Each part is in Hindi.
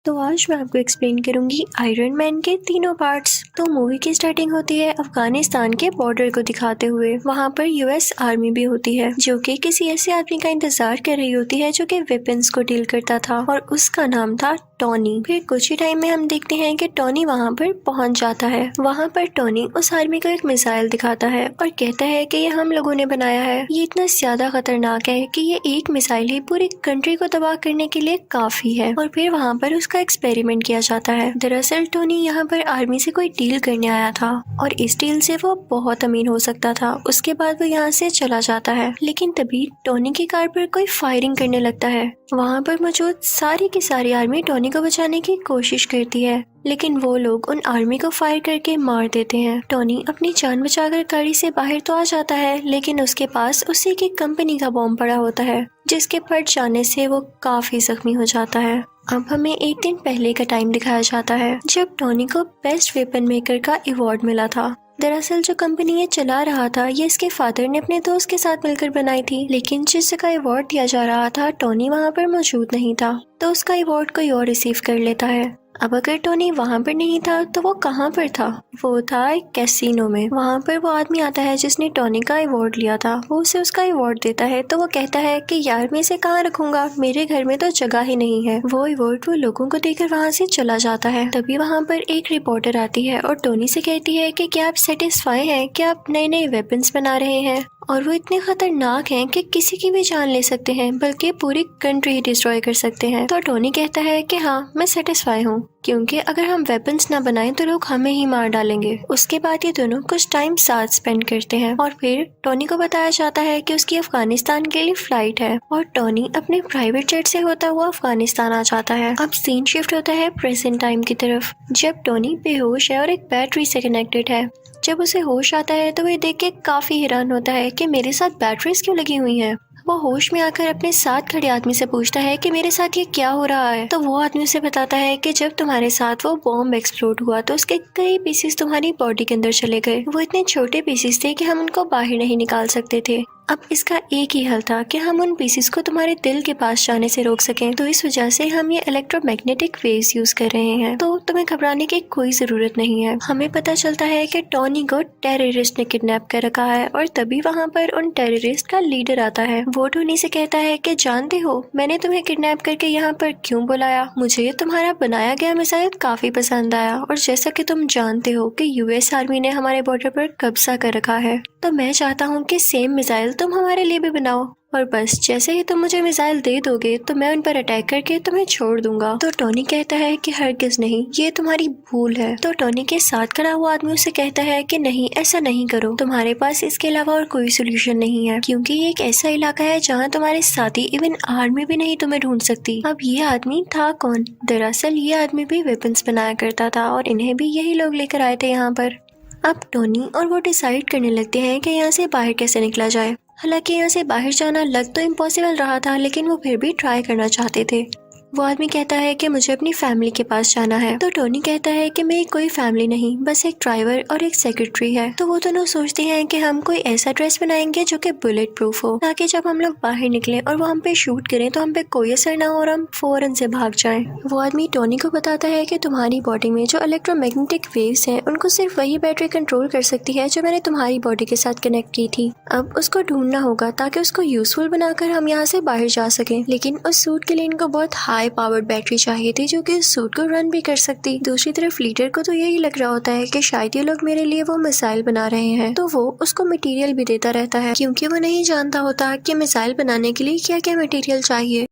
तो आज मैं आपको एक्सप्लेन करूंगी आयरन मैन के तीनों पार्ट्स। तो मूवी की स्टार्टिंग होती है अफगानिस्तान के बॉर्डर को दिखाते हुए। वहाँ पर यूएस आर्मी भी होती है जो कि किसी ऐसे आदमी का इंतजार कर रही होती है जो कि वेपन्स को डील करता था और उसका नाम था टॉनी। फिर कुछ ही टाइम में हम देखते हैं कि टॉनी वहाँ पर पहुँच जाता है। वहाँ पर टॉनी उस आर्मी को एक मिसाइल दिखाता है और कहता है कि ये हम लोगों ने बनाया है। ये इतना ज्यादा खतरनाक है कि ये एक मिसाइल ही पूरी कंट्री को तबाह करने के लिए काफी है। और फिर वहाँ पर उसका एक्सपेरिमेंट किया जाता है। दरअसल टोनी यहाँ पर आर्मी से कोई डील करने आया था और इस डील से वो बहुत अमीर हो सकता था। उसके बाद वो यहाँ से चला जाता है, लेकिन तभी टोनी की कार पर कोई फायरिंग करने लगता है। वहाँ पर मौजूद सारी की सारी आर्मी टोनी को बचाने की कोशिश करती है, लेकिन वो लोग उन आर्मी को फायर करके मार देते हैं। टोनी अपनी जान बचाकर गाड़ी से बाहर तो आ जाता है, लेकिन उसके पास उसी की कंपनी का बॉम्ब पड़ा होता है जिसके फट जाने से वो काफी जख्मी हो जाता है। अब हमें एक दिन पहले का टाइम दिखाया जाता है जब टोनी को बेस्ट वेपन मेकर का अवार्ड मिला था। दरअसल जो कंपनी ये चला रहा था ये इसके फादर ने अपने दोस्त के साथ मिलकर बनाई थी, लेकिन जिस जगह अवार्ड दिया जा रहा था टोनी वहाँ पर मौजूद नहीं था, तो उसका अवार्ड कोई और रिसीव कर लेता है। अब अगर टोनी वहाँ पर नहीं था तो वो कहाँ पर था? वो था एक कैसीनो में। वहाँ पर वो आदमी आता है जिसने टोनी का अवार्ड लिया था। वो उसे उसका अवार्ड देता है तो वो कहता है कि यार मैं इसे कहाँ रखूंगा, मेरे घर में तो जगह ही नहीं है। वो अवार्ड वो लोगों को देकर वहाँ से चला जाता है। तभी वहाँ पर एक रिपोर्टर आती है और टोनी से कहती है कि क्या आप सेटिस्फाई हैं कि आप नए नए वेपन्स बना रहे हैं और वो इतने खतरनाक हैं कि किसी की भी जान ले सकते हैं, बल्कि पूरी कंट्री ही डिस्ट्रॉय कर सकते हैं। तो टोनी कहता है कि हाँ मैं सेटिस्फाई हूँ, क्योंकि अगर हम वेपन्स ना बनाएं तो लोग हमें ही मार डालेंगे। उसके बाद ये दोनों कुछ टाइम साथ स्पेंड करते हैं और फिर टोनी को बताया जाता है कि उसकी अफगानिस्तान के लिए फ्लाइट है और टोनी अपने प्राइवेट जेट से होता हुआ अफगानिस्तान आ जाता है। अब सीन शिफ्ट होता है प्रेजेंट टाइम की तरफ, जब टोनी बेहोश है और एक बैटरी से कनेक्टेड है। जब उसे होश आता है तो वह देख के काफी हैरान होता है कि मेरे साथ बैटरीज क्यों लगी हुई हैं। वो होश में आकर अपने साथ खड़े आदमी से पूछता है कि मेरे साथ ये क्या हो रहा है। तो वो आदमी उसे बताता है कि जब तुम्हारे साथ वो बॉम्ब एक्सप्लोड हुआ तो उसके कई पीसेस तुम्हारी बॉडी के अंदर चले गए। वो इतने छोटे पीसेस थे कि हम उनको बाहर नहीं निकाल सकते थे। अब इसका एक ही हल था कि हम उन पीसेस को तुम्हारे दिल के पास जाने से रोक सकें। तो इस वजह से हम ये इलेक्ट्रोमैग्नेटिक वेव्स यूज कर रहे हैं, तो तुम्हें घबराने की कोई जरूरत नहीं है। हमें पता चलता है कि टोनी को टेररिस्ट ने किडनैप कर रखा है और तभी वहाँ पर उन टेररिस्ट का लीडर आता है। वो टोनी से कहता है कि जानते हो मैंने तुम्हें किडनैप करके यहाँ पर क्यों बुलाया? मुझे तुम्हारा बनाया गया मिसाइल काफी पसंद आया और जैसा कि तुम जानते हो कि यूएस आर्मी ने हमारे बॉर्डर पर कब्जा कर रखा है, तो मैं चाहता हूँ कि सेम मिसाइल तुम हमारे लिए भी बनाओ और बस जैसे ही तुम मुझे मिसाइल दे दोगे तो मैं उन पर अटैक करके तुम्हें छोड़ दूंगा। तो टोनी कहता है कि हरगिज नहीं, ये तुम्हारी भूल है। तो टोनी के साथ खड़ा हुआ आदमी उसे कहता है कि नहीं, ऐसा नहीं करो, तुम्हारे पास इसके अलावा और कोई सोल्यूशन नहीं है, क्योंकि ये एक ऐसा इलाका है जहाँ तुम्हारे साथी इवन आर्मी भी नहीं तुम्हें ढूंढ सकती। अब ये आदमी था कौन? दरअसल ये आदमी भी वेपन्स बनाया करता था और इन्हें भी यही लोग लेकर आए थे यहाँ पर। अब टोनी और वो डिसाइड करने लगते हैं कि यहाँ से बाहर कैसे निकला जाए। हालांकि यहाँ से बाहर जाना लग तो इम्पॉसिबल रहा था, लेकिन वो फिर भी ट्राई करना चाहते थे। वो आदमी कहता है कि मुझे अपनी फैमिली के पास जाना है। तो टोनी कहता है कि मेरी कोई फैमिली नहीं, बस एक ड्राइवर और एक सेक्रेटरी है। तो वो दोनों सोचते हैं कि हम कोई ऐसा ड्रेस बनाएंगे जो कि बुलेट प्रूफ हो, ताकि जब हम लोग बाहर निकले और वो हम पे शूट करें तो हम पे कोई असर ना हो और हम फौरन से भाग जाएं। वो आदमी टोनी को बताता है कि तुम्हारी बॉडी में जो इलेक्ट्रोमैग्नेटिक वेव्स हैं उनको सिर्फ वही बैटरी कंट्रोल कर सकती है जो मैंने तुम्हारी बॉडी के साथ कनेक्ट की थी। अब उसको ढूंढना होगा ताकि उसको यूजफुल बनाकर हम यहाँ से बाहर जा सकें, लेकिन उस सूट के लिए इनको बहुत हाई पावर्ड बैटरी चाहिए थी जो कि सूट को रन भी कर सकती। दूसरी तरफ लीडर को तो यही लग रहा होता है कि शायद ये लोग मेरे लिए वो मिसाइल बना रहे हैं, तो वो उसको मटेरियल भी देता रहता है, क्योंकि वो नहीं जानता होता कि मिसाइल बनाने के लिए क्या क्या मटेरियल चाहिए।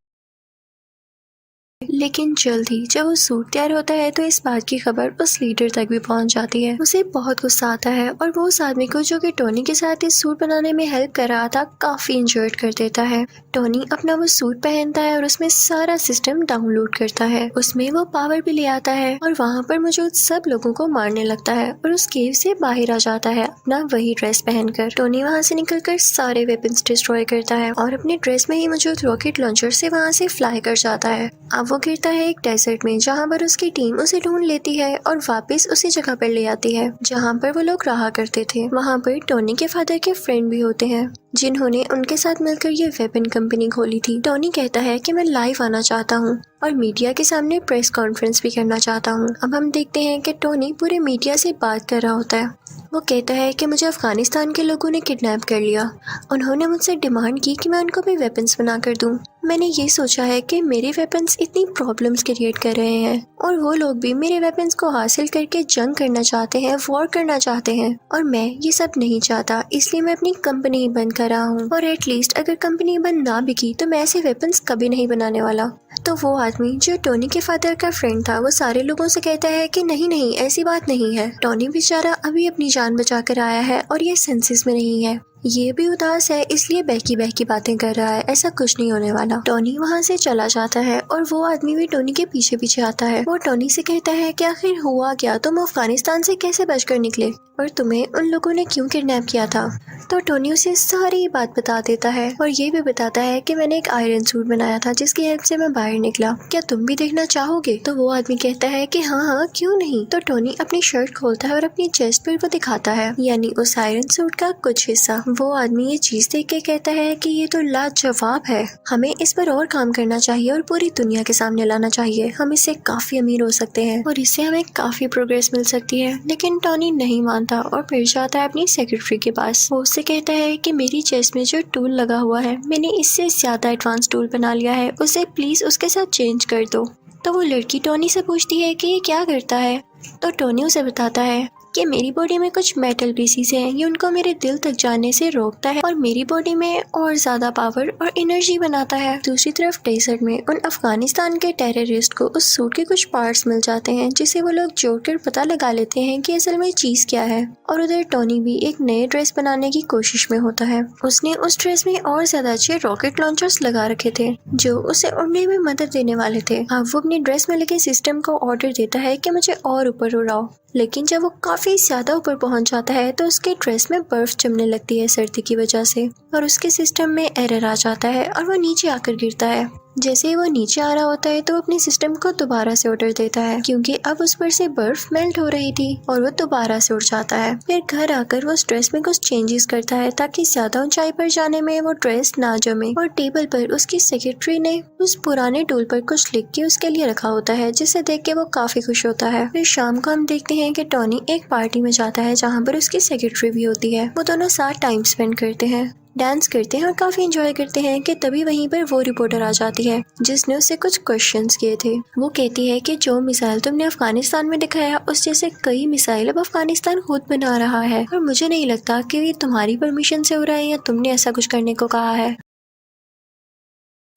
लेकिन जल्द ही जब वो सूट तैयार होता है तो इस बात की खबर उस लीडर तक भी पहुंच जाती है। उसे बहुत गुस्सा आता है और वो उस आदमी को जो कि टोनी के साथ इस सूट बनाने में हेल्प कर रहा था काफी इंजर्ड कर देता है। टोनी अपना वो सूट पहनता है और उसमें सारा सिस्टम डाउनलोड करता है। उसमें वो पावर भी ले आता है और वहाँ पर मौजूद सब लोगों को मारने लगता है और उस केव से बाहर आ जाता है अपना वही ड्रेस पहनकर। टोनी वहाँ से निकलकर सारे वेपन्स डिस्ट्रॉय करता है और अपने ड्रेस में ही मौजूद रॉकेट लॉन्चर से वहाँ से फ्लाई कर जाता है। अब वो गिरता है एक डेजर्ट में, जहाँ पर उसकी टीम उसे ढूंढ लेती है और वापस उसी जगह पर ले आती है जहाँ पर वो लोग रहा करते थे। वहाँ पर टोनी के फादर के फ्रेंड भी होते हैं जिन्होंने उनके साथ मिलकर ये वेपन कंपनी खोली थी। टोनी कहता है कि मैं लाइव आना चाहता हूँ और मीडिया के सामने प्रेस कॉन्फ्रेंस भी करना चाहता हूँ। अब हम देखते हैं कि टोनी पूरे मीडिया से बात कर रहा होता है। वो कहता है कि मुझे अफगानिस्तान के लोगों ने किडनैप कर लिया। उन्होंने मुझसे डिमांड की कि मैं उनको भी वेपन्स बना कर दूं। मैंने ये सोचा है कि मेरे वेपन्स इतनी प्रॉब्लम्स क्रिएट कर रहे हैं और वो लोग भी मेरे वेपन्स को हासिल करके जंग करना चाहते हैं, वॉर करना चाहते हैं और मैं ये सब नहीं चाहता, इसलिए मैं अपनी कंपनी ही बंद कर रहा हूँ। और एटलीस्ट अगर कंपनी बंद ना भी की तो मैं ऐसे वेपन्स कभी नहीं बनाने वाला। तो वो आदमी जो टोनी के फादर का फ्रेंड था वो सारे लोगों से कहता है कि नहीं नहीं, ऐसी बात नहीं है। टोनी बेचारा अभी अपनी जान बचा कर आया है और ये सेंसेस में नहीं है। ये भी उदास है, इसलिए बहकी बातें कर रहा है, ऐसा कुछ नहीं होने वाला। टोनी वहाँ से चला जाता है और वो आदमी भी टोनी के पीछे पीछे आता है। वो टोनी से कहता है कि आखिर हुआ क्या, तुम अफगानिस्तान से कैसे बचकर निकले और तुम्हें उन लोगों ने क्यों किडनैप किया था। तो टोनी उसे सारी बात बता देता है और ये भी बताता है कि मैंने एक आयरन सूट बनाया था जिसकी हेल्प से मैं बाहर निकला, क्या तुम भी देखना चाहोगे। तो वो आदमी कहता है कि हाँ हाँ क्यों नहीं। तो टोनी अपनी शर्ट खोलता है और अपनी चेस्ट पर वो दिखाता है, यानी उस आयरन सूट का कुछ हिस्सा। वो आदमी ये चीज देख के कहता है कि ये तो लाजवाब है, हमें इस पर और काम करना चाहिए और पूरी दुनिया के सामने लाना चाहिए। हम इससे काफी अमीर हो सकते हैं और इससे हमें काफी प्रोग्रेस मिल सकती है। लेकिन टोनी नहीं मानता और फिर जाता है अपनी सेक्रेटरी के पास। वो उससे कहता है कि मेरी चेस्ट में जो टूल लगा हुआ है मैंने इससे ज्यादा एडवांस टूल बना लिया है, उसे प्लीज उसके साथ चेंज कर दो। तो वो लड़की टोनी से पूछती है कि ये क्या करता है। तो टोनी उसे बताता है कि मेरी बॉडी में कुछ मेटल पीसीज हैं, ये उनको मेरे दिल तक जाने से रोकता है और मेरी बॉडी में और ज्यादा पावर और एनर्जी बनाता है। दूसरी तरफ डेजर्ट में उन अफगानिस्तान के टेररिस्ट को उस सूट के कुछ पार्ट्स मिल जाते हैं जिसे वो लोग जोड़कर पता लगा लेते हैं कि असल में चीज क्या है। और उधर टोनी भी एक नए ड्रेस बनाने की कोशिश में होता है। उसने उस ड्रेस में और ज्यादा अच्छे रॉकेट लॉन्चर्स लगा रखे थे जो उसे उड़ने में मदद देने वाले थे। अब वो अपनी ड्रेस में लगे सिस्टम को ऑर्डर देता है कि मुझे और ऊपर उड़ाओ, लेकिन जब वो काफी ज्यादा ऊपर पहुंच जाता है तो उसके ड्रेस में बर्फ जमने लगती है सर्दी की वजह से और उसके सिस्टम में एरर आ जाता है और वो नीचे आकर गिरता है। जैसे ही वो नीचे आ रहा होता है तो वो अपने सिस्टम को दोबारा से ऑर्डर देता है क्योंकि अब उस पर से बर्फ मेल्ट हो रही थी और वो दोबारा से उड़ जाता है। फिर घर आकर वो उस ड्रेस में कुछ चेंजेस करता है ताकि ज्यादा ऊंचाई पर जाने में वो ड्रेस ना जमे। और टेबल पर उसकी सेक्रेटरी ने उस पुराने टूल पर कुछ लिख के उसके लिए रखा होता है जिसे देख के वो काफी खुश होता है। फिर शाम को हम देखते हैं कि टोनी एक पार्टी में जाता है जहाँ पर उसकी सेक्रेटरी भी होती है। वो दोनों साथ टाइम स्पेंड करते हैं, डांस करते हैं और काफी एंजॉय करते हैं कि तभी वहीं पर वो रिपोर्टर आ जाती है जिसने उससे कुछ क्वेश्चंस किए थे। वो कहती है कि जो मिसाइल तुमने अफगानिस्तान में दिखाया उस जैसे कई मिसाइल अब अफगानिस्तान खुद बना रहा है और मुझे नहीं लगता कि ये तुम्हारी परमिशन से हो रहा है या तुमने ऐसा कुछ करने को कहा है।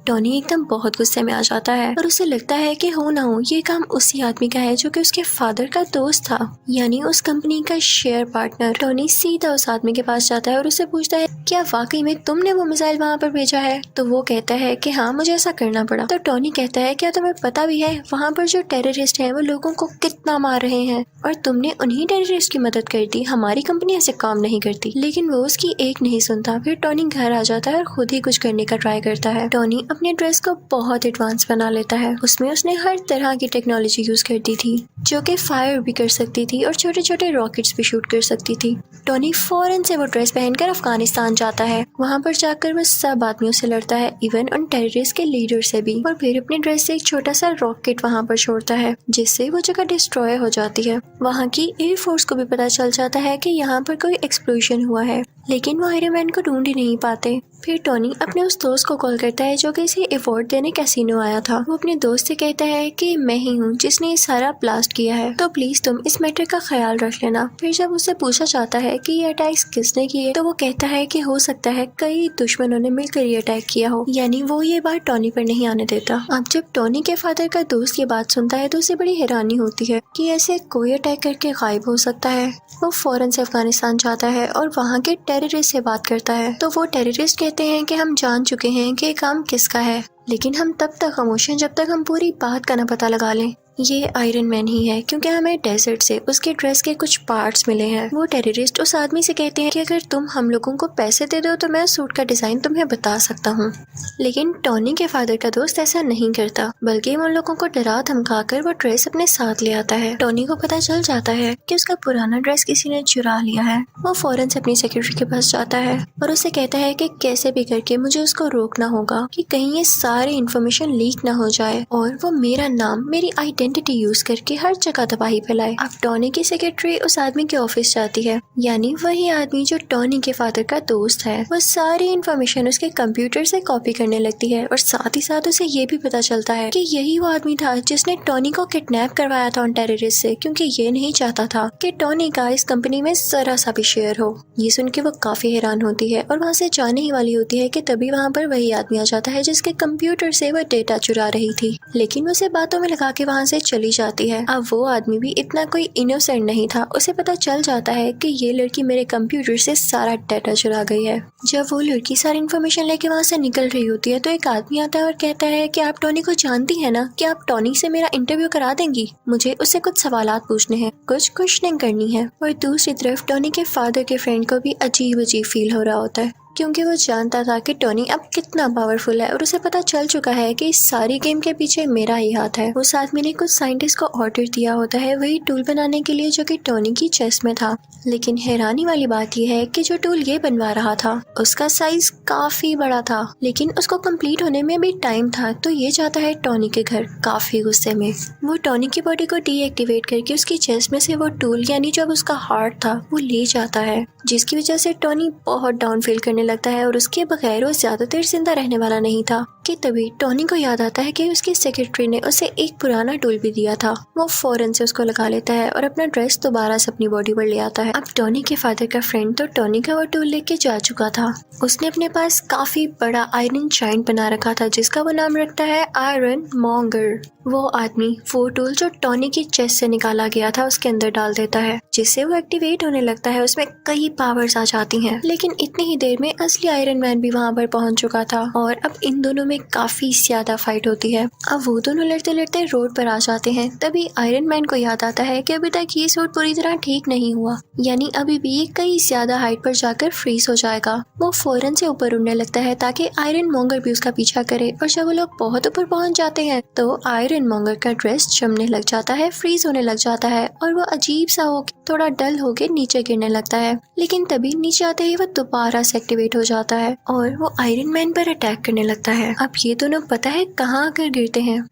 टोनी एकदम बहुत गुस्से में आ जाता है और उसे लगता है कि हो ना हो ये काम उसी आदमी का है जो कि उसके फादर का दोस्त था, यानी उस कंपनी का शेयर पार्टनर। टोनी सीधा उस आदमी के पास जाता है और उससे पूछता है क्या वाकई में तुमने वो मिसाइल वहाँ पर भेजा है। तो वो कहता है कि हाँ मुझे ऐसा करना पड़ा। तो टोनी कहता है क्या तुम्हें पता भी है वहाँ पर जो टेररिस्ट है वो लोगों को कितना मार रहे हैं और तुमने उन्हीं टेररिस्ट की मदद कर दी, हमारी कंपनी ऐसे काम नहीं करती। लेकिन वो उसकी एक नहीं सुनता। फिर टोनी घर आ जाता है और खुद ही कुछ करने का ट्राई करता है। टोनी अपने ड्रेस को बहुत एडवांस बना लेता है। उसमें उसने हर तरह की टेक्नोलॉजी यूज कर दी थी जो कि फायर भी कर सकती थी और छोटे छोटे रॉकेट्स भी शूट कर सकती थी। टोनी फौरन से वो ड्रेस पहनकर अफगानिस्तान जाता है। वहाँ पर जाकर वो सब आदमियों से लड़ता है, इवन उन टेररिस्ट के लीडर से भी, और फिर अपने ड्रेस से एक छोटा सा रॉकेट वहाँ पर छोड़ता है जिससे वो जगह डिस्ट्रॉय हो जाती है। वहाँ की एयरफोर्स को भी पता चल जाता है कि यहाँ पर कोई एक्सप्लोजन हुआ है, लेकिन वो आयरन मैन को ढूंढ ही नहीं पाते। फिर टोनी अपने उस दोस्त को कॉल करता है जो कि इसे अवार्ड देने कैसीनो आया था। वो अपने दोस्त से कहता है कि मैं ही हूँ जिसने ये सारा ब्लास्ट किया है, तो प्लीज तुम इस मैटर का ख्याल रख लेना। फिर जब उससे पूछा जाता है कि ये अटैक्स किसने किए तो वो कहता है कि हो सकता है कई दुश्मनों ने मिलकर ये अटैक किया हो, यानी वो ये बात टोनी पर नहीं आने देता। अब जब टोनी के फादर का दोस्त ये बात सुनता है तो उसे बड़ी हैरानी होती है कि ऐसे कोई अटैक करके गायब हो सकता है। वो फौरन से अफगानिस्तान जाता है और वहाँ के टेररिस्ट से बात करता है। तो वो टेररिस्ट कहते हैं कि हम जान चुके हैं कि काम किसका है, लेकिन हम तब तक खामोश हैं जब तक हम पूरी बात का न पता लगा लें। ये आयरन मैन ही है क्योंकि हमें डेजर्ट से उसके ड्रेस के कुछ पार्ट्स मिले हैं। वो टेररिस्ट उस आदमी से कहते हैं कि अगर तुम हम लोगों को पैसे दे दो तो मैं सूट का डिजाइन तुम्हें बता सकता हूँ। लेकिन टॉनी के फादर का दोस्त ऐसा नहीं करता, बल्कि उन लोगों को डरा धमका कर वो ड्रेस अपने साथ ले आता है। टॉनी को पता चल जाता है कि उसका पुराना ड्रेस किसी ने चुरा लिया है। वो फौरन से अपनी सेक्रेटरी के पास जाता है और उससे कहता है कि कैसे भी करके मुझे उसको रोकना होगा कि कहीं ये सारी इन्फॉर्मेशन लीक ना हो जाए और वो मेरा नाम, मेरी आइडेंटिटी यूज करके हर जगह तबाही फैलाए। अब टॉनी की सेक्रेटरी उस आदमी के ऑफिस जाती है, यानी वही आदमी जो टॉनी के फादर का दोस्त है। वो सारी इन्फॉर्मेशन उसके कंप्यूटर से कॉपी करने लगती है और साथ ही साथ उसे ये भी पता चलता है कि यही वो आदमी था जिसने टॉनी को किडनैप करवाया था उन टेररिस्ट से, क्योंकि ये नहीं चाहता था कि टॉनी का इस कंपनी में जरा सा भी शेयर हो। ये सुन के वो काफी हैरान होती है और वहाँ से जाने ही वाली होती है कि तभी वहाँ पर वही आदमी आ जाता है जिसके कंप्यूटर से वह डेटा चुरा रही थी, लेकिन उसे बातों में लगा के वहाँ से चली जाती है। अब वो आदमी भी इतना कोई इनोसेंट नहीं था, उसे पता चल जाता है कि ये लड़की मेरे कंप्यूटर से सारा डेटा चुरा गई है। जब वो लड़की सारी इन्फॉर्मेशन लेके वहाँ से निकल रही होती है तो एक आदमी आता है और कहता है कि आप टॉनी को जानती है ना, कि आप टॉनी से मेरा इंटरव्यू करा देंगी, मुझे उससे कुछ सवालात पूछने हैं, कुछ क्वेश्चनिंग करनी है। और दूसरी तरफ टॉनी के फादर के फ्रेंड को भी अजीब अजीब फील हो रहा होता है, क्योंकि वो जानता था कि टॉनी अब कितना पावरफुल है और उसे पता चल चुका है कि इस सारी गेम के पीछे मेरा ही हाथ है। उस आदमी ने कुछ साइंटिस्ट को ऑर्डर दिया होता है वही टूल बनाने के लिए जो कि टॉनी की चेस्ट में था, लेकिन हैरानी वाली बात यह है कि जो टूल ये बनवा रहा था उसका साइज काफी बड़ा था, लेकिन उसको कंप्लीट होने में भी टाइम था। तो ये जाता है टॉनी के घर काफी गुस्से में। वो टॉनी की बॉडी को डीएक्टिवेट करके उसकी चेस्ट में से वो टूल, यानी जो अब उसका हार्ट था, वो ले जाता है, जिसकी वजह से टॉनी बहुत डाउन फील करने लगता है और उसके बगैर वो ज्यादा देर जिंदा रहने वाला नहीं था। कि तभी टॉनी को याद आता है कि उसकी सेक्रेटरी ने उसे एक पुराना टूल भी दिया था। वो फौरन से उसको लगा लेता है और अपना ड्रेस दोबारा से अपनी बॉडी पर ले आता है। अब टॉनी के फादर का फ्रेंड तो टॉनी का वो टूल लेके जा चुका था। उसने अपने पास काफी बड़ा आयरन जायंट बना रखा था जिसका वो नाम रखता है आयरन मॉन्गर। वो आदमी वो टूल जो टॉनी की चेस्ट से निकाला गया था उसके अंदर डाल देता है, जिससे वो एक्टिवेट होने लगता है। उसमें कई पावर्स आ जाती हैं, लेकिन इतनी ही देर में असली आयरन मैन भी वहाँ पर पहुँच चुका था और अब इन दोनों में काफी ज्यादा फाइट होती है। अब वो दोनों लड़ते लड़ते रोड पर आ जाते हैं। तभी आयरन मैन को याद आता है कि अभी तक ये सूट पूरी तरह ठीक नहीं हुआ, यानी अभी भी ये कई ज्यादा हाइट पर जाकर फ्रीज हो जाएगा। वो फौरन से ऊपर उड़ने लगता है ताकि आयरन मॉन्गर भी उसका पीछा करे, और जब वो लोग बहुत ऊपर पहुंच जाते हैं तो आयरन मॉन्गर का ड्रेस जमने लग जाता है, फ्रीज होने लग जाता है और वो अजीब सा हो थोड़ा डल होके नीचे गिरने लगता है। लेकिन तभी नीचे आते ही वो दोबारा से एक्टिवेट हो जाता है और वो आयरन मैन पर अटैक करने लगता है। अब ये दोनों पता है कहाँ आकर गिरते हैं?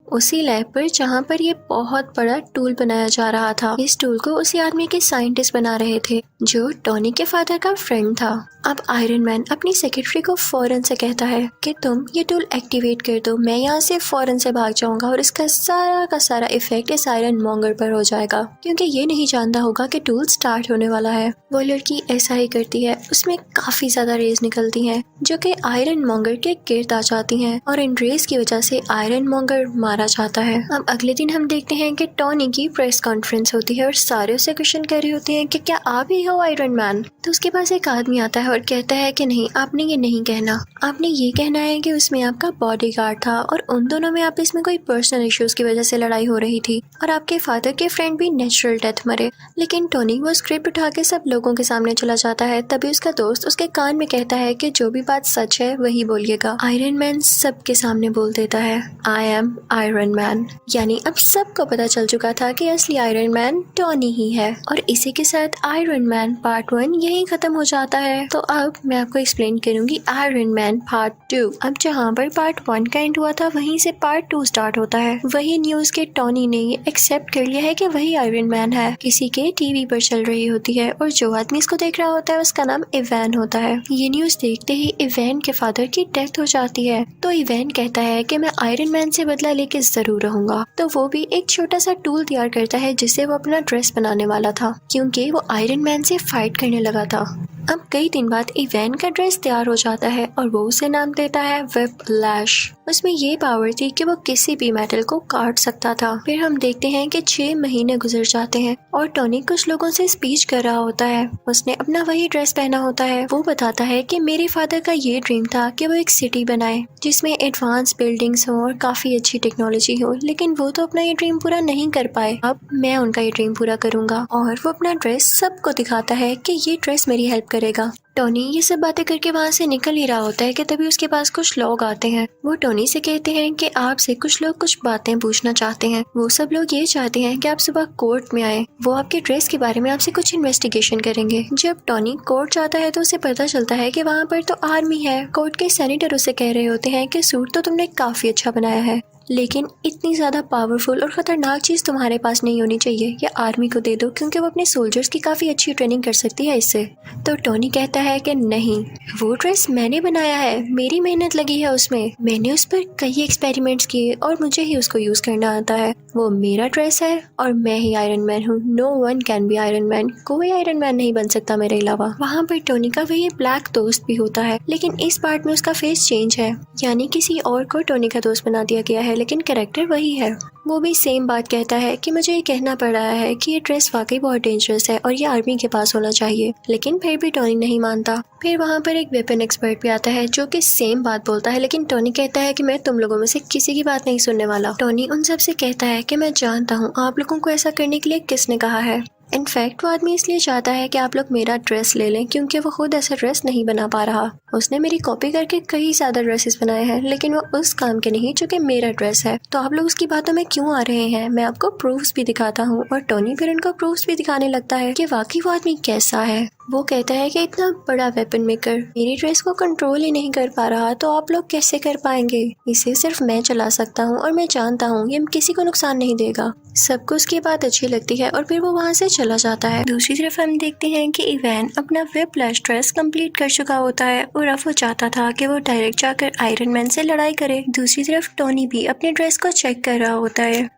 उसी लैब पर जहाँ पर ये बहुत बड़ा टूल बनाया जा रहा था। इस टूल को उसी आदमी के साइंटिस्ट बना रहे थे जो टॉनी के फादर का फ्रेंड था। अब आयरन मैन अपनी सेक्रेटरी को फौरन से कहता है कि तुम ये टूल एक्टिवेट कर दो, मैं यहाँ से फौरन से भाग जाऊंगा और इसका सारा का सारा इफेक्ट इस आयरन मॉन्गर पर हो जाएगा, क्योंकि ये नहीं जानता होगा कि टूल स्टार्ट होने वाला है। वो लड़की ऐसा ही करती है। उसमें काफी ज्यादा रेज निकलती हैं जो कि आयरन मॉन्गर के गिर्द आ जाती हैं और इन रेज की वजह से आयरन मॉन्गर मारा जाता है। अब अगले दिन हम देखते हैं कि टॉनी की प्रेस कॉन्फ्रेंस होती है और सारे उससे क्वेश्चन कर रहे होते हैं कि क्या आप ही हो आयरन मैन? तो उसके पास एक आदमी आता है और कहता है कि नहीं, आपने ये नहीं कहना, आपने ये कहना है कि उसमें आपका बॉडीगार्ड था और उन दोनों में आप इसमें कोई पर्सनल इश्यूज की वजह से लड़ाई हो रही थी और आपके फादर के फ्रेंड भी नेचुरल डेथ मरे। लेकिन टोनी वो स्क्रिप्ट उठा के सब लोगों के सामने चला जाता है। तभी उसका दोस्त उसके कान में कहता है कि जो भी बात सच है वही बोलिएगा। आयरन मैन सबके सामने बोल देता है, आई एम आयरन मैन। यानी अब सबको पता चल चुका था कि असली आयरन मैन टोनी ही है। और इसी के साथ आयरन मैन पार्ट 1 यही खत्म हो जाता है। तो अब मैं आपको एक्सप्लेन करूंगी आयरन मैन पार्ट 2। अब जहाँ पर पार्ट 1 का एंड हुआ था वहीं से पार्ट 2 स्टार्ट होता है। वही न्यूज के टोनी ने ये एक्सेप्ट कर लिया है कि वही आयरन मैन है। किसी के टीवी पर चल रही होती है और जो आदमी इसको देख रहा होता है उसका नाम इवैन होता है। ये न्यूज देखते ही इवैन के फादर की डेथ हो जाती है। तो इवैन कहता है कि मैं आयरन मैन से बदला लेके जरूर रहूंगा। तो वो भी एक छोटा सा टूल तैयार करता है जिससे वो अपना ड्रेस बनाने वाला था, क्योंकि वो आयरन मैन से फाइट करने लगा था। अब कई दिन बाद इवैन का ड्रेस तैयार हो जाता है और वो उसे नाम देता है व्हिपलैश। उसमें ये पावर थी कि वो किसी भी मेटल को काट सकता था। फिर हम देखते हैं कि 6 महीने गुजर जाते हैं और टोनी कुछ लोगों से स्पीच कर रहा होता है। उसने अपना वही ड्रेस पहना होता है। वो बताता है कि मेरे फादर का ये ड्रीम था कि वो एक सिटी बनाए जिसमें एडवांस बिल्डिंग्स हो और काफी अच्छी टेक्नोलॉजी हो, लेकिन वो तो अपना ये ड्रीम पूरा नहीं कर पाए। अब मैं उनका ये ड्रीम पूरा करूंगा। और वो अपना ड्रेस सबको दिखाता है कि ये ड्रेस मेरी हेल्प करेगा। टोनी ये सब बातें करके वहाँ से निकल ही रहा होता है कि तभी उसके पास कुछ लोग आते हैं। वो टोनी से कहते हैं कि आपसे कुछ लोग कुछ बातें पूछना चाहते हैं। वो सब लोग ये चाहते हैं कि आप सुबह कोर्ट में आए। वो आपके ड्रेस के बारे में आपसे कुछ इन्वेस्टिगेशन करेंगे। जब टोनी कोर्ट जाता है तो उसे पता चलता है कि वहाँ पर तो आर्मी है। कोर्ट के सेनेटर उसे कह रहे होते हैं कि सूट तो तुमने काफी अच्छा बनाया है, लेकिन इतनी ज्यादा पावरफुल और खतरनाक चीज तुम्हारे पास नहीं होनी चाहिए। ये आर्मी को दे दो क्योंकि वो अपने सोल्जर्स की काफी अच्छी ट्रेनिंग कर सकती है इससे। तो टोनी कहता है कि नहीं, वो ड्रेस मैंने बनाया है, मेरी मेहनत लगी है उसमें, मैंने उस पर कई एक्सपेरिमेंट्स किए और मुझे ही उसको यूज करना आता है। वो मेरा ड्रेस है और मैं ही आयरन मैन हूँ। No one can be Iron Man. कोई आयरन मैन नहीं बन सकता मेरे अलावा। वहाँ पर टोनी का वही ब्लैक दोस्त भी होता है, लेकिन इस पार्ट में उसका फेस चेंज है, यानी किसी और को टोनी का दोस्त बना दिया गया है, लेकिन कैरेक्टर वही है। वो भी सेम बात कहता है कि मुझे ये कहना पड़ रहा है कि ये ड्रेस वाकई बहुत डेंजरस है और ये आर्मी के पास होना चाहिए, लेकिन फिर भी टोनी नहीं मानता। फिर वहाँ पर एक वेपन एक्सपर्ट भी आता है जो कि सेम बात बोलता है, लेकिन टोनी कहता है कि मैं तुम लोगों में से किसी की बात नहीं सुनने वाला। टोनी उन सब से कहता है कि मैं जानता हूँ आप लोगों को ऐसा करने के लिए किसने कहा है। इनफैक्ट वो आदमी इसलिए चाहता है कि आप लोग मेरा ड्रेस ले लें क्योंकि वो खुद ऐसा ड्रेस नहीं बना पा रहा। उसने मेरी कॉपी करके कई ज्यादा ड्रेसेस बनाए हैं, लेकिन वो उस काम के नहीं जो कि मेरा ड्रेस है। तो आप लोग उसकी बातों में क्यों आ रहे हैं? मैं आपको प्रूफ्स भी दिखाता हूँ। और टोनी फिर उनको प्रूफ्स भी दिखाने लगता है कि वाकई वो आदमी कैसा है। वो कहता है कि इतना बड़ा वेपन मेकर मेरी ड्रेस को कंट्रोल ही नहीं कर पा रहा, तो आप लोग कैसे कर पाएंगे? इसे सिर्फ मैं चला सकता हूँ और मैं जानता हूँ ये किसी को नुकसान नहीं देगा। सबको उसकी बात अच्छी लगती है और फिर वो वहाँ से चला जाता है। दूसरी तरफ हम देखते हैं कि इवैन अपना व्हिप्लैश ड्रेस कंप्लीट कर चुका होता है और अब वो चाहता था कि वो डायरेक्ट जाकर आयरन मैन से लड़ाई करे। दूसरी तरफ टोनी भी अपने ड्रेस को चेक कर रहा होता है।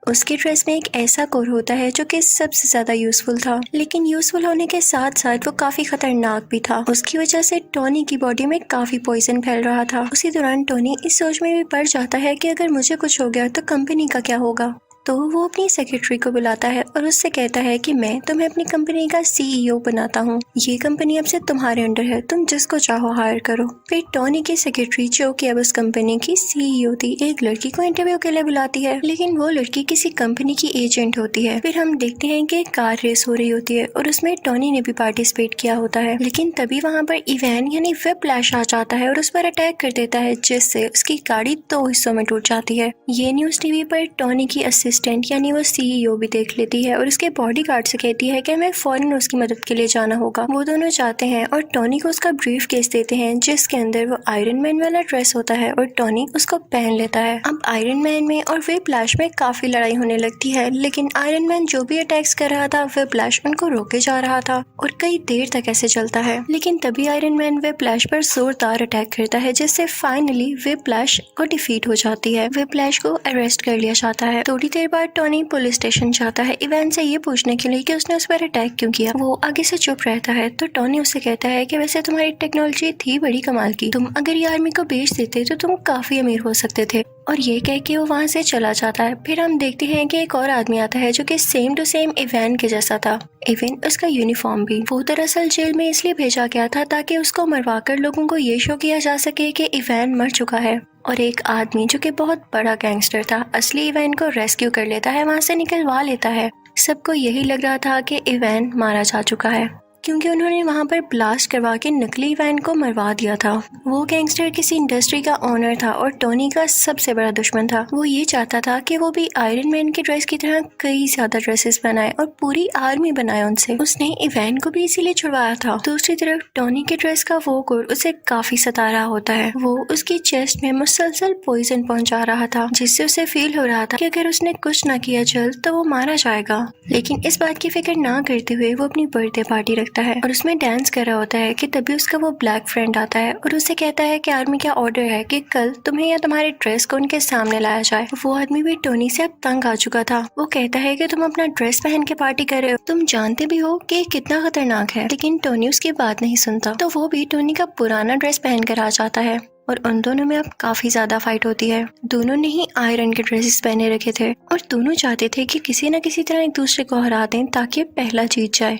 उसके ड्रेस में एक ऐसा कोर होता है जो कि सबसे ज्यादा यूजफुल था, लेकिन यूजफुल होने के साथ साथ वो काफी खतरनाक भी था। उसकी वजह से टोनी की बॉडी में काफी पॉइजन फैल रहा था। उसी दौरान टोनी इस सोच में भी पड़ जाता है कि अगर मुझे कुछ हो गया तो कंपनी का क्या होगा। तो वो अपनी सेक्रेटरी को बुलाता है और उससे कहता है कि मैं तुम्हें अपनी कंपनी का सीईओ बनाता हूँ। ये कंपनी अब से तुम्हारे अंडर है, तुम जिसको चाहो हायर करो। फिर टोनी की सेक्रेटरी जो कि अब उस कंपनी की सीईओ थी, एक लड़की को इंटरव्यू के लिए बुलाती है, लेकिन वो लड़की किसी कंपनी की एजेंट होती है। फिर हम देखते हैं कि कार रेस हो रही होती है और उसमें टोनी ने भी पार्टिसिपेट किया होता है, लेकिन तभी वहाँ पर इवैन यानी व्हिप्लैश आ जाता है और उस पर अटैक कर देता है, जिससे उसकी गाड़ी 2 हिस्सों में टूट जाती है। ये न्यूज टीवी पर टोनी की यानी वो सीईओ भी देख लेती है और उसके बॉडीगार्ड से कहती है कि हमें फौरन उसकी मदद के लिए जाना होगा। वो दोनों जाते हैं और टोनी को उसका ब्रीफ केस देते हैं जिसके अंदर वो आयरन मैन वाला ड्रेस होता है और टोनी उसको पहन लेता है। अब आयरन मैन में और व्हिप्लैश में काफी लड़ाई होने लगती है, लेकिन आयरन मैन जो भी अटैक्स कर रहा था व्हिप्लैश उनको रोके जा रहा था और कई देर तक ऐसे चलता है। लेकिन तभी आयरन मैन व्हिप्लैश पर जोरदार अटैक करता है, जिससे फाइनली व्हिप्लैश को डिफीट हो जाती है। व्हिप्लैश को अरेस्ट कर लिया जाता है। थोड़ी देर बाद टोनी पुलिस स्टेशन जाता है इवैन से ये पूछने के लिए कि उसने उस पर अटैक क्यों किया। वो आगे से चुप रहता है तो टोनी उससे कहता है कि वैसे तुम्हारी टेक्नोलॉजी थी बड़ी कमाल की, तुम अगर ये आर्मी को बेच देते तो तुम काफी अमीर हो सकते थे। और ये कह के वो वहाँ से चला जाता है। फिर हम देखते हैं कि एक और आदमी आता है जो कि सेम टू सेम इवैन के जैसा था, इवन उसका यूनिफॉर्म भी। वो दरअसल जेल में इसलिए भेजा गया था ताकि उसको मरवाकर लोगों को ये शो किया जा सके कि इवैन मर चुका है। और एक आदमी जो कि बहुत बड़ा गैंगस्टर था असली इवैन को रेस्क्यू कर लेता है, वहाँ से निकलवा लेता है। सबको यही लग रहा था कि इवैन मारा जा चुका है क्योंकि उन्होंने वहाँ पर ब्लास्ट करवा के नकली इवैन को मरवा दिया था। वो गैंगस्टर किसी इंडस्ट्री का ओनर था और टोनी का सबसे बड़ा दुश्मन था। वो ये चाहता था कि वो भी आयरन मैन के ड्रेस की तरह कई ज्यादा ड्रेसेस बनाए और पूरी आर्मी बनाए उनसे। उसने इवैन को भी इसीलिए छुड़वाया था। दूसरी तरफ टोनी के ड्रेस का वो कोर उसे काफी सता रहा होता है। वो उसकी चेस्ट में मुसलसल पॉइजन पहुंचा रहा था, जिससे उसे फील हो रहा था कि अगर उसने कुछ न किया जल्द तो वो मारा जाएगा। लेकिन इस बात की फिक्र ना करते हुए वो अपनी बर्थडे पार्टी रखता है और उसमें डांस कर रहा होता है कि तभी उसका वो ब्लैक फ्रेंड आता है और उसे कहता है कि आर्मी का ऑर्डर है कि कल तुम्हें या तुम्हारे ड्रेस को उनके सामने लाया जाए। वो आदमी भी टोनी से अब तंग आ चुका था। वो कहता है कि तुम अपना ड्रेस पहन के पार्टी कर रहे हो, तुम जानते भी हो कि कितना खतरनाक है, लेकिन टोनी उसकी बात नहीं सुनता। तो वो भी टोनी का पुराना ड्रेस पहन कर आ जाता है। और उन दोनों में अब काफी ज्यादा फाइट होती है। दोनों ने ही आयरन के ड्रेसेस पहने रखे थे और दोनों चाहते थे कि किसी न किसी तरह एक दूसरे को हरा दें ताकि पहला जीत जाए।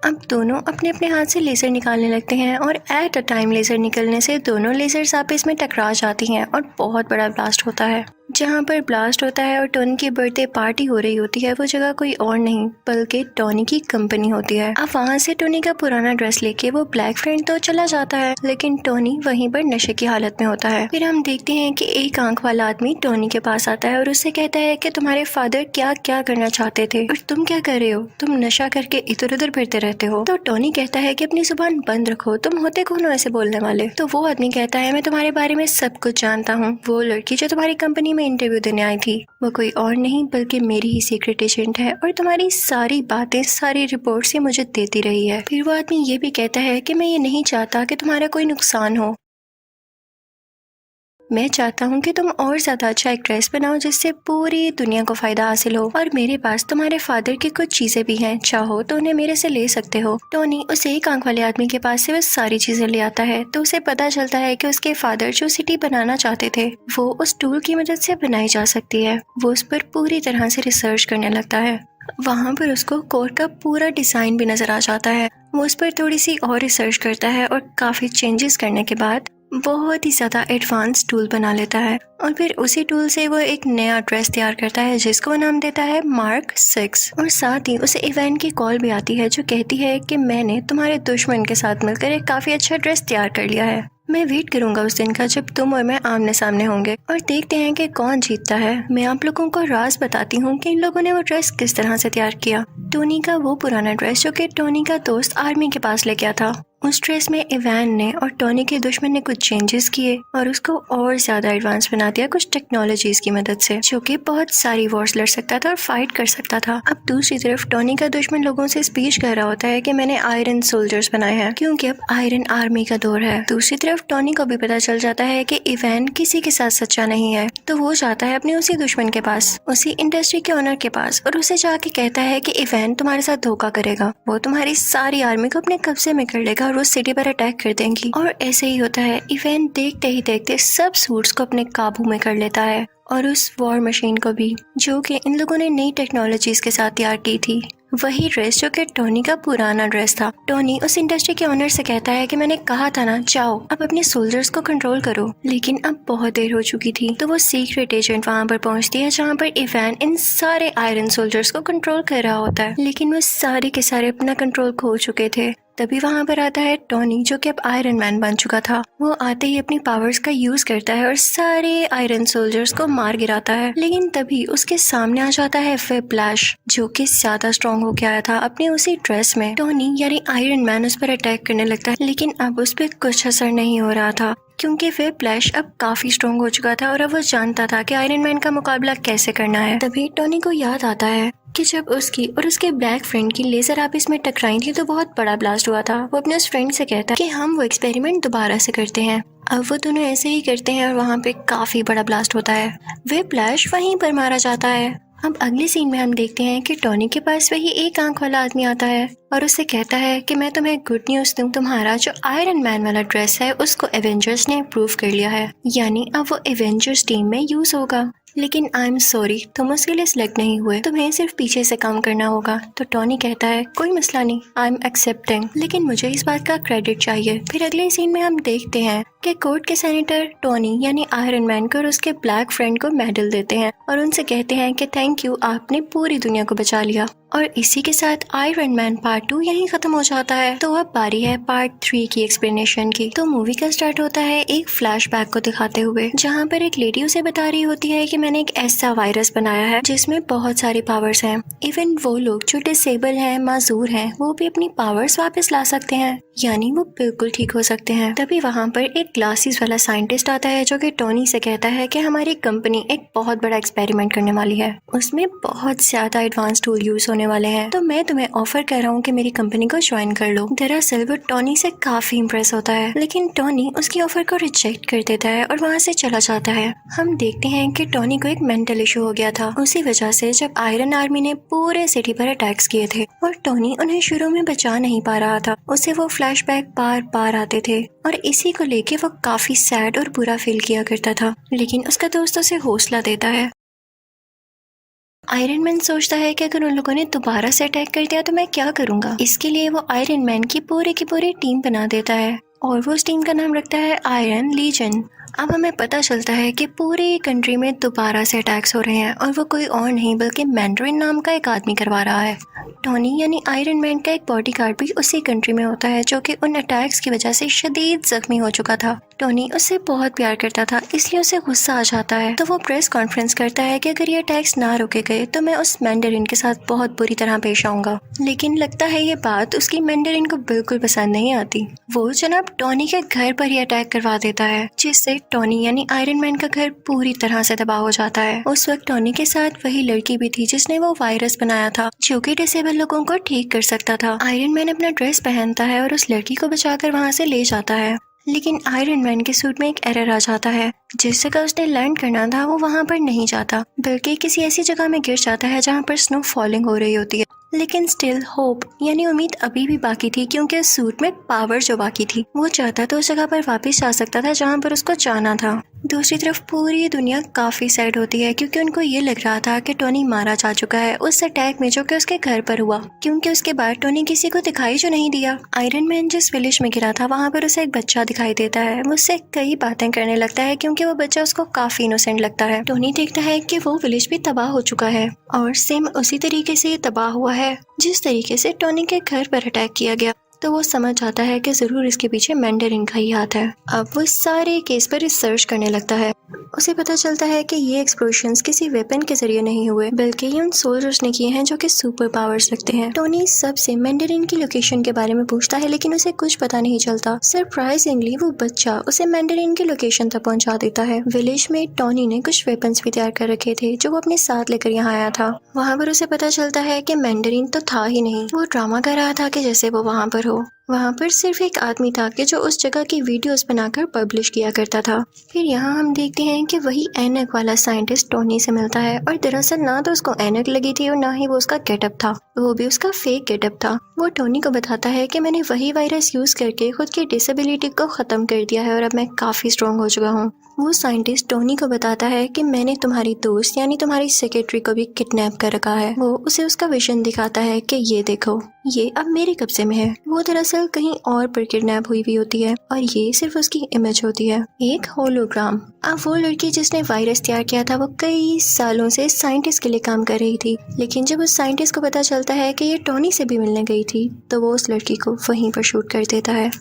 अब दोनों अपने अपने हाथ से लेजर निकालने लगते हैं और एट अ टाइम लेजर निकलने से दोनों लेजर्स आपस में टकरा जाती हैं और बहुत बड़ा ब्लास्ट होता है। जहाँ पर ब्लास्ट होता है और टोनी की बर्थडे पार्टी हो रही होती है वो जगह कोई और नहीं बल्कि टोनी की कंपनी होती है। अब वहाँ से टोनी का पुराना ड्रेस लेके वो ब्लैक फ्रेंड तो चला जाता है, लेकिन टोनी वहीं पर नशे की हालत में होता है। फिर हम देखते हैं कि एक आंख वाला आदमी टोनी के पास आता है और उससे कहता है कि तुम्हारे फादर क्या क्या करना चाहते थे और तुम क्या कर रहे हो, तुम नशा करके इधर उधर फिरते रहते हो। तो टोनी कहता है कि अपनी जुबान बंद रखो, तुम होते कौन हो ऐसे बोलने वाले। तो वो आदमी कहता है मैं तुम्हारे बारे में सब कुछ जानता हूँ, वो लड़की जो तुम्हारी कंपनी में इंटरव्यू देने आई थी वो कोई और नहीं बल्कि मेरी ही सीक्रेट एजेंट है और तुम्हारी सारी बातें सारी रिपोर्ट्स ये मुझे देती रही है। फिर वो आदमी ये भी कहता है कि मैं ये नहीं चाहता कि तुम्हारा कोई नुकसान हो, मैं चाहता हूँ कि तुम और ज्यादा अच्छा एक ड्रेस बनाओ जिससे पूरी दुनिया को फायदा हासिल हो और मेरे पास तुम्हारे फादर की कुछ चीजें भी हैं, चाहो तो उन्हें मेरे से ले सकते हो। टोनी उस एक आंख वाले आदमी के पास से वो सारी चीजें ले आता है तो उसे पता चलता है कि उसके फादर जो सिटी बनाना चाहते थे वो उस टूल की मदद से बनाई जा सकती है। वो उस पर पूरी तरह से रिसर्च करने लगता है। वहाँ पर उसको कोर का पूरा डिजाइन भी नजर आ जाता है। वो उस पर थोड़ी सी और रिसर्च करता है और काफी चेंजेस करने के बाद बहुत ही ज्यादा एडवांस टूल बना लेता है और फिर उसी टूल से वो एक नया ड्रेस तैयार करता है जिसको वो नाम देता है मार्क 6। और साथ ही उसे इवेन की कॉल भी आती है जो कहती है कि मैंने तुम्हारे दुश्मन के साथ मिलकर एक काफी अच्छा ड्रेस तैयार कर लिया है। मैं वेट करूंगा उस दिन का जब तुम और मैं आमने सामने होंगे और देखते हैं कि कौन जीतता है। मैं आप लोगों को राज बताती हूँ कि इन लोगों ने वो ड्रेस किस तरह से तैयार किया। टोनी का वो पुराना ड्रेस जो कि टोनी का दोस्त आर्मी के पास लेके आया था, उस ड्रेस में इवान ने और टोनी के दुश्मन ने कुछ चेंजेस किए और उसको और ज्यादा एडवांस बना दिया कुछ टेक्नोलॉजीज की मदद से, जो कि बहुत सारी वॉर्स लड़ सकता था और फाइट कर सकता था। अब दूसरी तरफ टोनी का दुश्मन लोगों से स्पीच कर रहा होता है कि मैंने आयरन सोल्जर्स बनाए हैं क्योंकि अब आयरन आर्मी का दौर है। दूसरी तरफ टोनी को भी पता चल जाता है कि इवान किसी के साथ सच्चा नहीं है, तो वो जाता है अपने उसी दुश्मन के पास, उसी इंडस्ट्री के ओनर के पास और उसे जाके कहता है कि इवान तुम्हारे साथ धोखा करेगा, वो तुम्हारी सारी आर्मी को अपने कब्जे में कर लेगा और वो सिटी पर अटैक कर देंगी। और ऐसे ही होता है। इवेंट देखते ही देखते सब सूट्स को अपने काबू में कर लेता है और उस वॉर मशीन को भी, जो कि इन लोगों ने नई टेक्नोलॉजीज के साथ तैयार की थी। वही ड्रेस जो कि टोनी का पुराना ड्रेस था। टोनी उस इंडस्ट्री के ओनर से कहता है कि मैंने कहा था ना, जाओ अब अपने सोल्जर्स को कंट्रोल करो, लेकिन अब बहुत देर हो चुकी थी। तो वो सीक्रेट एजेंट वहाँ पर पहुँचती है जहाँ पर इवान इन सारे आयरन सोल्जर्स को कंट्रोल कर रहा होता है, लेकिन वो सारे के सारे अपना कंट्रोल खो चुके थे। तभी वहाँ पर आता है टोनी जो कि अब आयरन मैन बन चुका था। वो आते ही अपनी पावर्स का यूज करता है और सारे आयरन सोल्जर्स को मार गिराता है, लेकिन तभी उसके सामने आ जाता है व्हिप्लैश जो कि ज्यादा स्ट्रॉन्ग हो गया था अपने उसी ड्रेस में। टोनी यानी आयरन मैन उस पर अटैक करने लगता है, लेकिन अब उस पर कुछ असर नहीं हो रहा था क्योंकि व्हिप्लैश अब काफी स्ट्रॉन्ग हो चुका था और अब वो जानता था कि आयरन मैन का मुकाबला कैसे करना है। तभी टोनी को याद आता है कि जब उसकी और उसके ब्लैक फ्रेंड की लेजर आपस में टकराई थी तो बहुत बड़ा ब्लास्ट हुआ था। वो अपने उस फ्रेंड से कहता है कि हम वो एक्सपेरिमेंट दोबारा से करते हैं। अब वो दोनों ऐसे ही करते हैं और वहाँ पे काफी बड़ा ब्लास्ट होता है। व्हिप्लैश वहीं पर मारा जाता है। अब अगले सीन में हम देखते हैं कि टोनी के पास वही एक आंख वाला आदमी आता है और उससे कहता है कि मैं तुम्हें गुड न्यूज दूं, तुम्हारा जो आयरन मैन वाला ड्रेस है उसको एवेंजर्स ने अप्रूव कर लिया है, यानी अब वो एवेंजर्स टीम में यूज होगा। लेकिन आई एम सॉरी, तुम उसके लिए सिलेक्ट नहीं हुए, तुम्हें सिर्फ पीछे से काम करना होगा। तो टोनी कहता है कोई मसला नहीं, आई एम एक्सेप्टिंग, लेकिन मुझे इस बात का क्रेडिट चाहिए। फिर अगले सीन में हम देखते हैं कि कोर्ट के सेनेटर टोनी यानी आयरन मैन को और उसके ब्लैक फ्रेंड को मेडल देते हैं और उनसे कहते हैं कि थैंक यू, आपने पूरी दुनिया को बचा लिया। और इसी के साथ आयरन मैन पार्ट 2 यहीं खत्म हो जाता है। तो अब बारी है पार्ट 3 की एक्सप्लेनेशन की। तो मूवी का स्टार्ट होता है एक फ्लैशबैक को दिखाते हुए, जहाँ पर एक लेडी उसे बता रही होती है कि मैंने एक ऐसा वायरस बनाया है जिसमें बहुत सारी पावर्स हैं। इवन वो लोग जो डिसेबल हैं, माजूर हैं, वो भी अपनी पावर्स वापस ला सकते हैं, यानी वो बिल्कुल ठीक हो सकते हैं। तभी वहाँ पर एक ग्लासेस वाला साइंटिस्ट आता है जो कि टोनी से कहता है कि हमारी कंपनी एक बहुत बड़ा एक्सपेरिमेंट करने वाली है, उसमें बहुत ज्यादा एडवांस टूल यूज होने वाले हैं, तो मैं तुम्हें ऑफर कर रहा हूँ कि मेरी कंपनी को ज्वाइन कर लो। दरअसल वो टोनी से काफी इम्प्रेस होता है, लेकिन टोनी उसकी ऑफर को रिजेक्ट कर देता है और वहाँ से चला जाता है। हम देखते हैं कि टोनी को एक मेंटल इशू हो गया था, उसी वजह से जब आयरन आर्मी ने पूरे सिटी पर अटैक्स किए थे और टोनी उन्हें शुरू में बचा नहीं पा रहा था, उसे वो फ्लैशबैक बार बार आते थे और इसी को लेके वो काफी सैड और बुरा फील किया करता था। लेकिन उसका दोस्त उसे हौसला देता है। आयरन मैन सोचता है कि अगर उन लोगों ने दोबारा से अटैक कर दिया तो मैं क्या करूंगा। इसके लिए वो आयरन मैन की पूरी टीम बना देता है और वो उस टीम का नाम रखता है आयरन लीजन। अब हमें पता चलता है कि पूरी कंट्री में दोबारा से अटैक्स हो रहे हैं और वो कोई और नहीं बल्कि मैंड्रिन नाम का एक आदमी करवा रहा है। टोनी यानी आयरन मैन का एक बॉडीगार्ड भी उसी कंट्री में होता है जो कि उन अटैक्स की वजह से शदीद जख्मी हो चुका था। टोनी उससे बहुत प्यार करता था, इसलिए उसे गुस्सा आ जाता है। तो वो प्रेस कॉन्फ्रेंस करता है कि अगर ये अटैक्स ना रोके गए तो मैं उस मैंडरिन के साथ बहुत बुरी तरह पेश आऊंगा। लेकिन लगता है ये बात उसकी मैंडरिन को बिल्कुल पसंद नहीं आती। वो जनाब टोनी के घर पर ही अटैक करवा देता है, जिससे टोनी यानी आयरन मैन का घर पूरी तरह से तबाह हो जाता है। उस वक्त टोनी के साथ वही लड़की भी थी जिसने वो वायरस बनाया था जो कि डिसेबल लोगों को ठीक कर सकता था। आयरन मैन अपना ड्रेस पहनता है और उस लड़की को बचाकर वहाँ से ले जाता है। लेकिन आयरन मैन के सूट में एक एरर आ जाता है। जिस जगह उसने लैंड करना था वो वहाँ पर नहीं जाता बल्कि किसी ऐसी जगह में गिर जाता है जहाँ पर स्नो फॉलिंग हो रही होती है। लेकिन स्टिल होप यानी उम्मीद अभी भी बाकी थी, क्योंकि उस सूट में पावर जो बाकी थी वो चाहता तो उस जगह पर वापस जा सकता था जहाँ पर उसको जाना था। दूसरी तरफ पूरी दुनिया काफी सैड होती है क्योंकि उनको ये लग रहा था कि टोनी मारा जा चुका है उस अटैक में जो कि उसके घर पर हुआ, क्योंकि उसके बाद टोनी किसी को दिखाई जो नहीं दिया। आयरन मैन जिस विलेज में गिरा था वहाँ पर उसे एक बच्चा दिखाई देता है। वो उससे कई बातें करने लगता है क्योंकि वो बच्चा उसको काफी इनोसेंट लगता है। टोनी देखता है कि वो विलेज भी तबाह हो चुका है और सेम उसी तरीके से ये तबाह हुआ है जिस तरीके से टोनी के घर पर अटैक किया गया। तो वो समझ जाता है कि जरूर इसके पीछे मैंडरिन का ही हाथ है। अब वो इस सारे केस पर रिसर्च करने लगता है। उसे पता चलता है कि ये एक्सप्लोजन्स किसी वेपन के जरिए नहीं हुए बल्कि ये उन सोल्जर्स ने किए हैं जो कि सुपर पावर्स रखते हैं। टोनी सबसे मैंडरिन की लोकेशन के बारे में पूछता है लेकिन उसे कुछ पता नहीं चलता। सरप्राइजिंगली वो बच्चा उसे मैंडरिन की लोकेशन तक पहुंचा देता है। विलेज में टोनी ने कुछ वेपन्स भी तैयार कर रखे थे जो वो अपने साथ लेकर यहाँ आया था। वहाँ पर उसे पता चलता है कि मैंडरिन तो था ही नहीं, वो ड्रामा कर रहा था कि जैसे वो वहाँ पर हो। वहाँ पर सिर्फ एक आदमी था कि जो उस जगह की वीडियोस बनाकर पब्लिश किया करता था। फिर यहाँ हम देखते हैं कि वही ऐनक वाला साइंटिस्ट टोनी से मिलता है और दरअसल ना तो उसको ऐनक लगी थी और ना ही वो उसका गेटअप था, वो भी उसका फेक गेटअप था। वो टोनी को बताता है कि मैंने वही वायरस यूज करके खुद की डिसेबिलिटी को खत्म कर दिया है और अब मैं काफी स्ट्रॉन्ग हो चुका हूँ। वो साइंटिस्ट टोनी को बताता है कि मैंने तुम्हारी दोस्त यानी तुम्हारी सेक्रेटरी को भी किडनैप कर रखा है। वो उसे उसका विजन दिखाता है कि ये देखो, ये अब मेरे कब्जे में है। वो दरअसल कहीं और पर किडनैप हुई भी होती है और ये सिर्फ उसकी इमेज होती है, एक होलोग्राम। अब वो लड़की जिसने वायरस तैयार किया था वो कई सालों से साइंटिस्ट के लिए काम कर रही थी, लेकिन जब उस साइंटिस्ट को पता चलता है कि ये टोनी से भी मिलने गई थी तो वो उस लड़की को वहीं पर शूट कर देता है।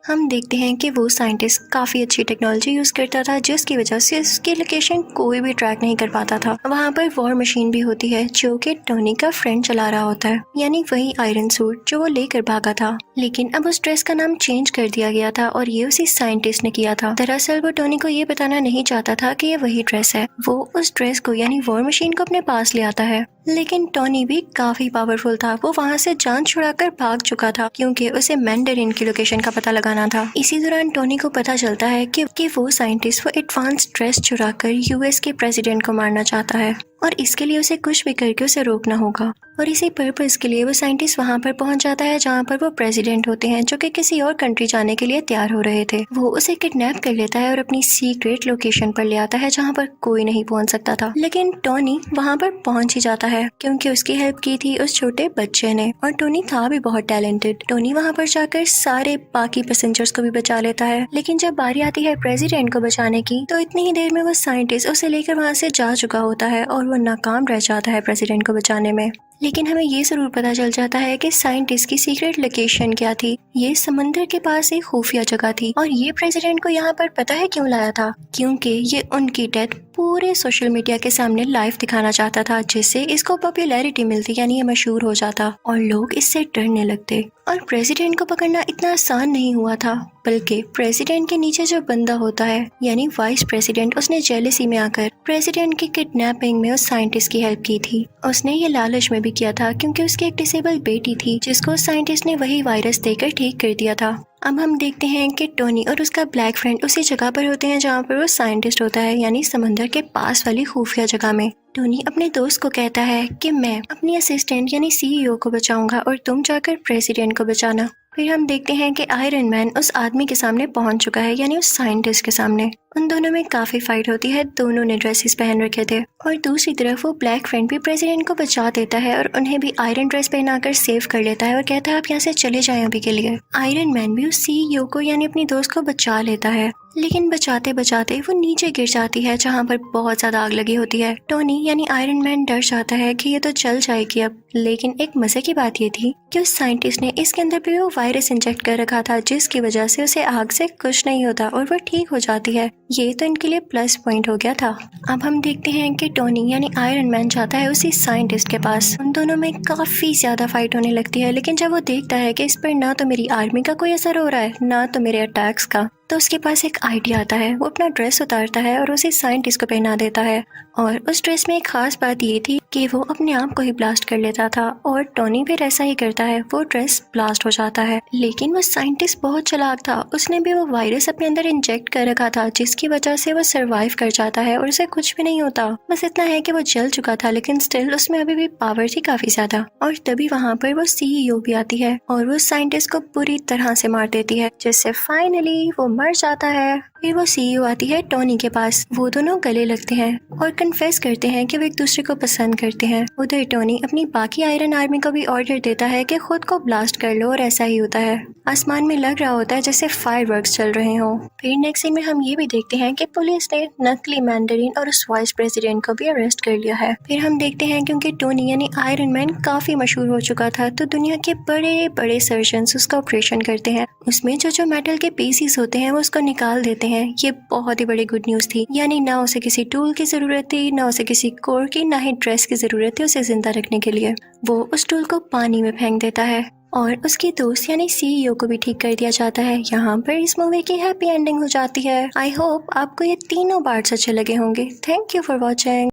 हम देखते हैं कि वो साइंटिस्ट काफ़ी अच्छी टेक्नोलॉजी यूज़ करता था जिसकी वजह से उसकी लोकेशन कोई भी ट्रैक नहीं कर पाता था। वहाँ पर वॉर मशीन भी होती है जो कि टोनी का फ्रेंड चला रहा होता है, यानी वही आयरन सूट जो वो लेकर भागा था। लेकिन अब उस ड्रेस का नाम चेंज कर दिया गया था और ये उसी साइंटिस्ट ने किया था। दरअसल वो टोनी को ये बताना नहीं चाहता था कि ये वही ड्रेस है। वो उस ड्रेस को यानी वॉर मशीन को अपने पास ले आता है, लेकिन टोनी भी काफी पावरफुल था। वो वहाँ से जान छुड़ाकर भाग चुका था क्योंकि उसे मैंडरिन की लोकेशन का पता लगाना था। इसी दौरान टोनी को पता चलता है कि वो साइंटिस्ट वो एडवांस ड्रेस चुराकर यूएस के प्रेसिडेंट को मारना चाहता है और इसके लिए उसे कुछ भी करके उसे रोकना होगा। और इसी पर्पस के लिए वो साइंटिस्ट वहाँ पर पहुँच जाता है जहाँ पर वो प्रेसिडेंट होते हैं जो कि किसी और कंट्री जाने के लिए तैयार हो रहे थे। वो उसे किडनैप कर लेता है और अपनी सीक्रेट लोकेशन पर ले आता है जहाँ पर कोई नहीं पहुँच सकता था। लेकिन टोनी वहाँ पर पहुँच ही जाता है क्योंकि उसकी हेल्प की थी उस छोटे बच्चे ने और टोनी था भी बहुत टैलेंटेड। टोनी वहाँ पर जाकर सारे बाकी पैसेंजर्स को भी बचा लेता है, लेकिन जब बारी आती है प्रेसिडेंट को बचाने की तो इतनी ही देर में वो साइंटिस्ट उसे लेकर वहाँ से जा चुका होता है और वो नाकाम रह जाता है प्रेसिडेंट को बचाने में। लेकिन हमें ये जरूर पता चल जाता है कि साइंटिस्ट की सीक्रेट लोकेशन क्या थी। ये समंदर के पास एक खुफिया जगह थी और ये प्रेसिडेंट को यहाँ पर पता है क्यों लाया था, क्योंकि ये उनकी डेथ पूरे सोशल मीडिया के सामने लाइव दिखाना चाहता था, जिससे इसको पॉपुलैरिटी मिलती यानी ये मशहूर हो जाता और लोग इससे डरने लगते। और प्रेसिडेंट को पकड़ना इतना आसान नहीं हुआ था, बल्कि प्रेसिडेंट के नीचे जो बंदा होता है यानी वाइस प्रेसिडेंट, उसने जेलसी में आकर प्रेसिडेंट की किडनैपिंग में उस साइंटिस्ट की हेल्प की थी। उसने ये लालच में भी किया था क्योंकि उसकी एक डिसेबल बेटी थी जिसको साइंटिस्ट ने वही वायरस देकर ठीक कर दिया था। अब हम देखते हैं कि टोनी और उसका ब्लैक फ्रेंड उसी जगह पर होते हैं जहाँ पर वो साइंटिस्ट होता है, यानी समंदर के पास वाली खुफिया जगह में। टोनी अपने दोस्त को कहता है कि मैं अपनी असिस्टेंट यानी सीईओ को बचाऊंगा और तुम जाकर प्रेसिडेंट को बचाना। फिर हम देखते हैं कि आयरन मैन उस आदमी के सामने पहुंच चुका है, यानी उस साइंटिस्ट के सामने। उन दोनों में काफी फाइट होती है, दोनों ने ड्रेसेस पहन रखे थे और दूसरी तरफ वो ब्लैक फ्रेंड भी प्रेसिडेंट को बचा देता है और उन्हें भी आयरन ड्रेस पहनाकर सेव कर लेता है और कहता है आप यहाँ से चले जाएं अभी के लिए। आयरन मैन भी उस सीईओ को यानी अपनी दोस्त को बचा लेता है, लेकिन बचाते बचाते वो नीचे गिर जाती है जहाँ पर बहुत ज्यादा आग लगी होती है। टोनी यानी आयरन मैन डर जाता है कि ये तो जल जाएगी अब, लेकिन एक मजे की बात ये थी कि उस साइंटिस्ट ने इसके अंदर भी वो वायरस इंजेक्ट कर रखा था जिसकी वजह से उसे आग से कुछ नहीं होता और वो ठीक हो जाती है। ये तो इनके लिए प्लस पॉइंट हो गया था। अब हम देखते हैं कि टोनी यानी आयरन मैन जाता है उसी साइंटिस्ट के पास। उन दोनों में काफी ज्यादा फाइट होने लगती है, लेकिन जब वो देखता है कि इस पर ना तो मेरी आर्मी का कोई असर हो रहा है ना तो मेरे अटैक्स का, तो उसके पास एक आइडिया आता है। वो अपना ड्रेस उतारता है और उसे साइंटिस्ट को पहना देता है और उस ड्रेस में एक खास बात ये थी कि वो अपने आप को ही ब्लास्ट कर लेता था और टोनी फिर ऐसा ही करता है, वो ड्रेस ब्लास्ट हो जाता है। लेकिन वो साइंटिस्ट बहुत चालाक था, उसने भी वो वायरस अपने अंदर इंजेक्ट कर रखा था जिसकी वजह से वो सरवाइव कर जाता है और उसे कुछ भी नहीं होता। बस इतना है कि वो जल चुका था, लेकिन स्टिल उसमें अभी भी पावर थी काफी ज्यादा। और तभी वहाँ पर वो सीईओ भी आती है और वो साइंटिस्ट को पूरी तरह से मार देती है, जिससे फाइनली वो मर जाता है। फिर वो सीईओ आती है टोनी के पास, वो दोनों गले लगते हैं और कन्फेस करते हैं कि वो एक दूसरे को पसंद करते हैं। उधर टोनी अपनी बाकी आयरन आर्मी को भी ऑर्डर देता है कि खुद को ब्लास्ट कर लो और ऐसा ही होता है। आसमान में लग रहा होता है जैसे फायरवर्क्स चल रहे हों। फिर नेक्स्ट सीन में हम ये भी देखते हैं कि पुलिस ने नकली मैंडरिन और उस वाइस प्रेसिडेंट को भी अरेस्ट कर लिया है। फिर हम देखते हैं क्योंकि टोनी यानी आयरन मैन काफी मशहूर हो चुका था, तो दुनिया के बड़े बड़े सर्जन्स उसका ऑपरेशन करते हैं। उसमें जो मेटल के पीसीस होते हैं वो उसको निकाल देते हैं। ये बहुत ही बड़ी गुड न्यूज थी, यानी ना उसे किसी टूल की जरूरत थी, ना उसे किसी कोर की, ना ही ड्रेस की जरूरत थी उसे जिंदा रखने के लिए। वो उस टूल को पानी में फेंक देता है और उसकी दोस्त यानी सीईओ को भी ठीक कर दिया जाता है। यहाँ पर इस मूवी की हैप्पी एंडिंग हो जाती है। आई होप आपको ये तीनों पार्ट्स अच्छे लगे होंगे। Thank you for watching.